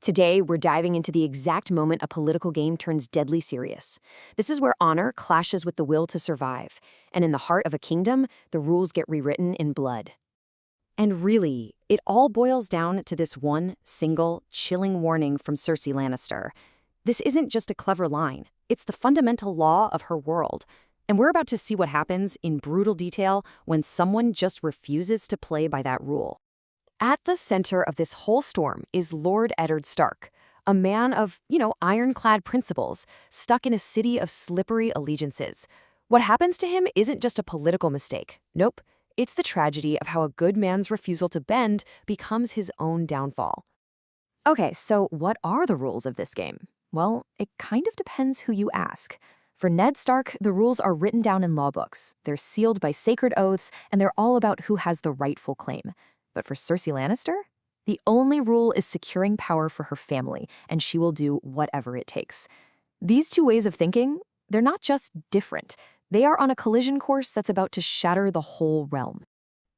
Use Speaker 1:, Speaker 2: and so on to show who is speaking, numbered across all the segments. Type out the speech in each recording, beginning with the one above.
Speaker 1: Today, we're diving into the exact moment a political game turns deadly serious. This is where honor clashes with the will to survive, and in the heart of a kingdom, the rules get rewritten in blood. And really, it all boils down to this one single, chilling warning from Cersei Lannister. This isn't just a clever line, it's the fundamental law of her world. And we're about to see what happens in brutal detail when someone just refuses to play by that rule. At the center of this whole storm is Lord Eddard Stark, a man of, ironclad principles, stuck in a city of slippery allegiances. What happens to him isn't just a political mistake. Nope, it's the tragedy of how a good man's refusal to bend becomes his own downfall. Okay, so what are the rules of this game? Well, it kind of depends who you ask. For Ned Stark, the rules are written down in law books. They're sealed by sacred oaths, and they're all about who has the rightful claim. But for Cersei Lannister, the only rule is securing power for her family, and she will do whatever it takes. These two ways of thinking, they're not just different. They are on a collision course that's about to shatter the whole realm.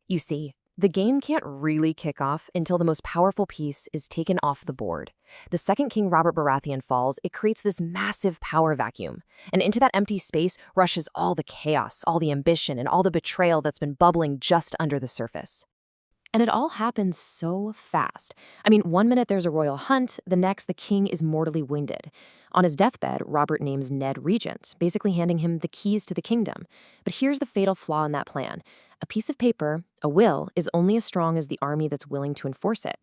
Speaker 1: You see, the game can't really kick off until the most powerful piece is taken off the board. The second King Robert Baratheon falls, it creates this massive power vacuum. And into that empty space rushes all the chaos, all the ambition, and all the betrayal that's been bubbling just under the surface. And it all happens so fast. I mean, one minute there's a royal hunt, the next the king is mortally wounded. On his deathbed, Robert names Ned regent, basically handing him the keys to the kingdom. But here's the fatal flaw in that plan. A piece of paper, a will, is only as strong as the army that's willing to enforce it.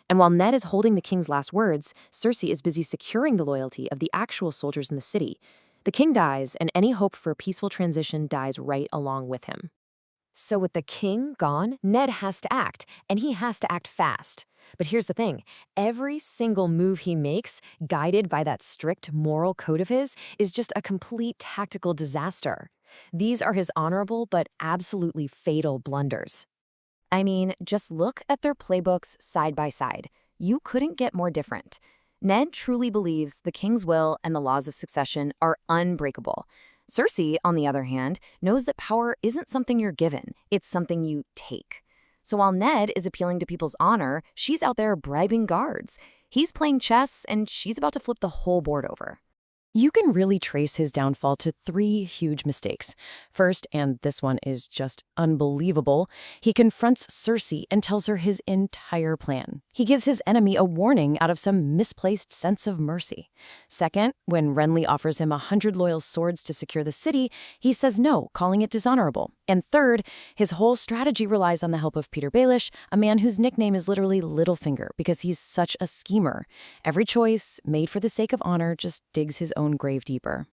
Speaker 1: And while Ned is holding the king's last words, Cersei is busy securing the loyalty of the actual soldiers in the city. The king dies, and any hope for a peaceful transition dies right along with him. So with the king gone, Ned has to act, and he has to act fast. But here's the thing, every single move he makes, guided by that strict moral code of his, is just a complete tactical disaster. These are his honorable but absolutely fatal blunders. I mean, just look at their playbooks side by side. You couldn't get more different. Ned truly believes the king's will and the laws of succession are unbreakable. Cersei, on the other hand, knows that power isn't something you're given, it's something you take. So while Ned is appealing to people's honor, she's out there bribing guards. He's playing chess, and she's about to flip the whole board over. You can really trace his downfall to three huge mistakes. First, and this one is just unbelievable, he confronts Cersei and tells her his entire plan. He gives his enemy a warning out of some misplaced sense of mercy. Second, when Renly offers him 100 loyal swords to secure the city, he says no, calling it dishonorable. And third, his whole strategy relies on the help of Petyr Baelish, a man whose nickname is literally Littlefinger because he's such a schemer. Every choice, made for the sake of honor, just digs his own grave deeper.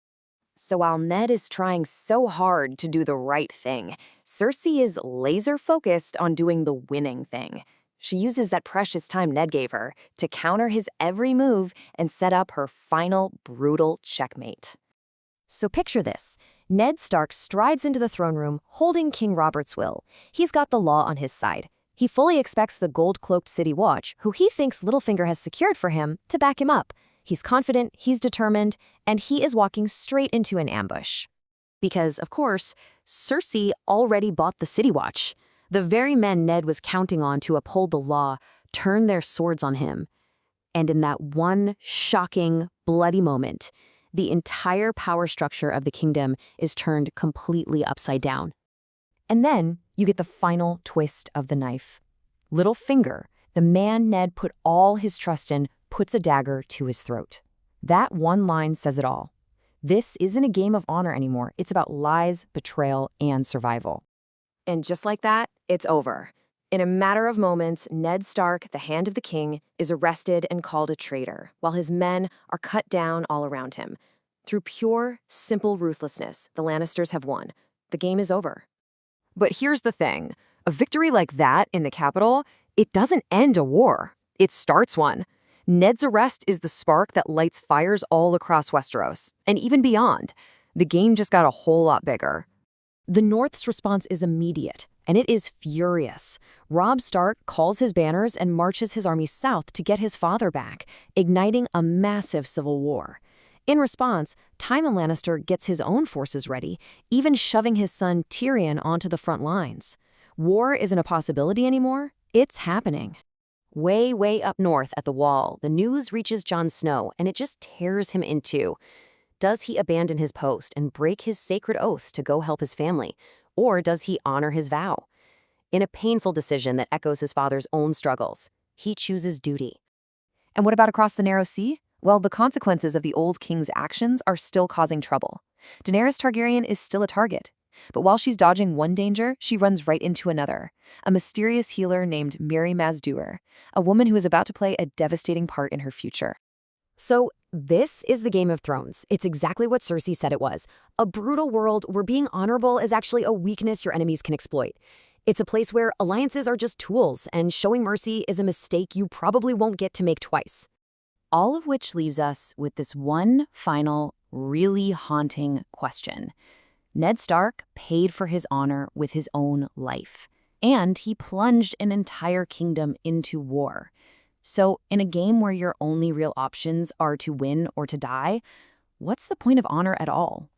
Speaker 1: So while Ned is trying so hard to do the right thing, Cersei is laser-focused on doing the winning thing. She uses that precious time Ned gave her to counter his every move and set up her final brutal checkmate. So picture this. Ned Stark strides into the throne room holding King Robert's will. He's got the law on his side. He fully expects the gold-cloaked City Watch, who he thinks Littlefinger has secured for him, to back him up. He's confident, he's determined, and he is walking straight into an ambush. Because, of course, Cersei already bought the City Watch. The very men Ned was counting on to uphold the law turned their swords on him. And in that one shocking, bloody moment, the entire power structure of the kingdom is turned completely upside down. And then you get the final twist of the knife. Littlefinger, the man Ned put all his trust in, puts a dagger to his throat. That one line says it all. This isn't a game of honor anymore. It's about lies, betrayal, and survival. And just like that, it's over. In a matter of moments, Ned Stark, the Hand of the King, is arrested and called a traitor, while his men are cut down all around him. Through pure, simple ruthlessness, the Lannisters have won. The game is over. But here's the thing. A victory like that in the capital, it doesn't end a war. It starts one. Ned's arrest is the spark that lights fires all across Westeros, and even beyond. The game just got a whole lot bigger. The North's response is immediate, and it is furious. Robb Stark calls his banners and marches his army south to get his father back, igniting a massive civil war. In response, Tywin Lannister gets his own forces ready, even shoving his son Tyrion onto the front lines. War isn't a possibility anymore, it's happening. Way, way up north at the Wall, the news reaches Jon Snow, and it just tears him in two. Does he abandon his post and break his sacred oaths to go help his family? Or does he honor his vow? In a painful decision that echoes his father's own struggles, he chooses duty.
Speaker 2: And what about across the Narrow Sea? Well, the consequences of the old king's actions are still causing trouble. Daenerys Targaryen is still a target. But while she's dodging one danger, she runs right into another. A mysterious healer named Miri Mazdur, a woman who is about to play a devastating part in her future.
Speaker 1: So, this is the Game of Thrones. It's exactly what Cersei said it was. A brutal world where being honorable is actually a weakness your enemies can exploit. It's a place where alliances are just tools, and showing mercy is a mistake you probably won't get to make twice. All of which leaves us with this one final, really haunting question. Ned Stark paid for his honor with his own life, and he plunged an entire kingdom into war. So, in a game where your only real options are to win or to die, what's the point of honor at all?